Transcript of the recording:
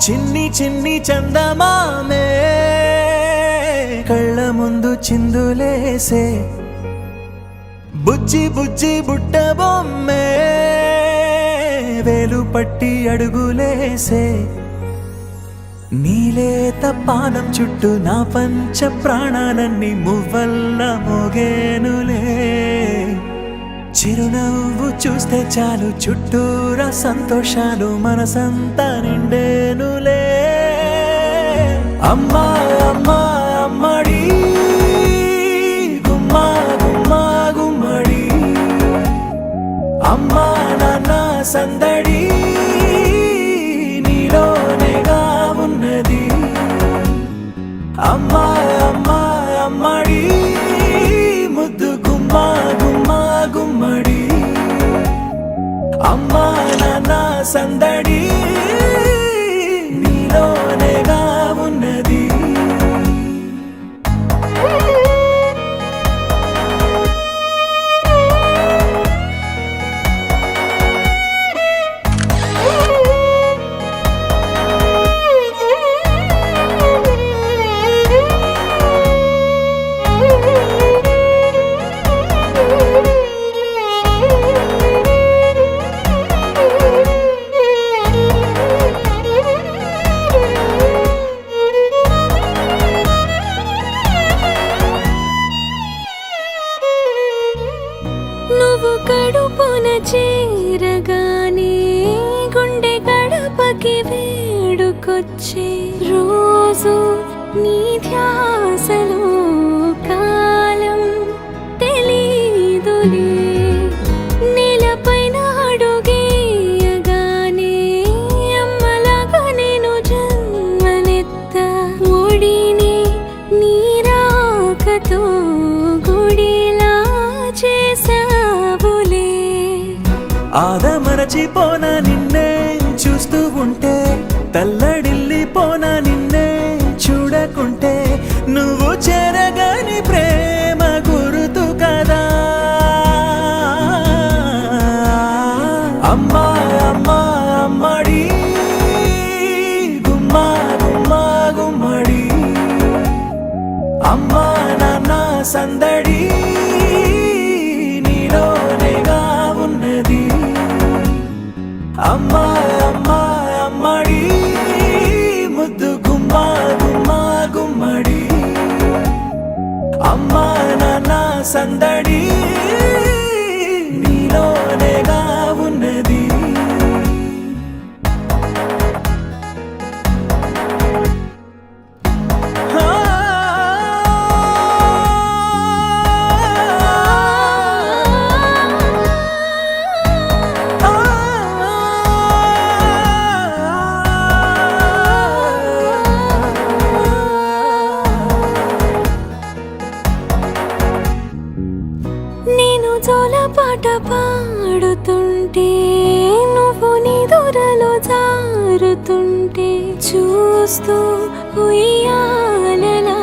చిన్ని చిన్ని చందమామే కళ్ళ ముందు చిందులేసే బుజ్జి బుజ్జి బుట్ట బొమ్మే వేలు పట్టి అడుగులేసే నీలేత పానం చుట్టూ నా పంచ ప్రాణాలన్నీ మువ్వల్ల మోగేనులే చిరునవ్వు చూస్తే చాలు చుట్టూరా సంతోషాలు మనసంతా నిండేనులే అమ్మా అమ్మా అమ్మడి గుమ్మా గుమ్మా గుమ్మడి అమ్మా నాన్న సందడి నీలోనేగా ఉన్నది అమ్మా అమ్మా అమ్మడి ముద్దు గుమ్మా గుమ్మా గుమ్మడి అమ్మా నాన్న సందడి నీలోనేగా ఉన్నది నువ్వు కడుపున చేరగానే గుండె గడపకి వేడుకొచ్చే రోజు నీ ధ్యాసలో కాలం తెలీదులే నేలపైన అడుగేయగానే అమ్మలాగా నేను జన్మనెత్త ఒడిని నీ రాకతో గుడిలా చేసావులే ఆదమరచిపోనా నిన్నే చూస్తూ ఉంటే తల్లడిల్లిపోనా నిన్నే చూడకుంటే నువ్వు చెరగని ప్రేమ గురుతు కదా అమ్మా అమ్మా అమ్మడి గుమ్మా గుమ్మా గుమ్మడి అమ్మా నాన్న సందడి నీలోనేగా ఉన్నది అమ్మా అమ్మా అమ్మడి ముద్దు గుమ్మా గుమ్మా గుమ్మడి అమ్మా నాన్న సందడి నీలోనేగా ఉన్నది నేను జోలపాట పాడుతుంటే నువ్వు నీ దూరలో జారుతుంటే చూస్తూ ఉయ్యాలలా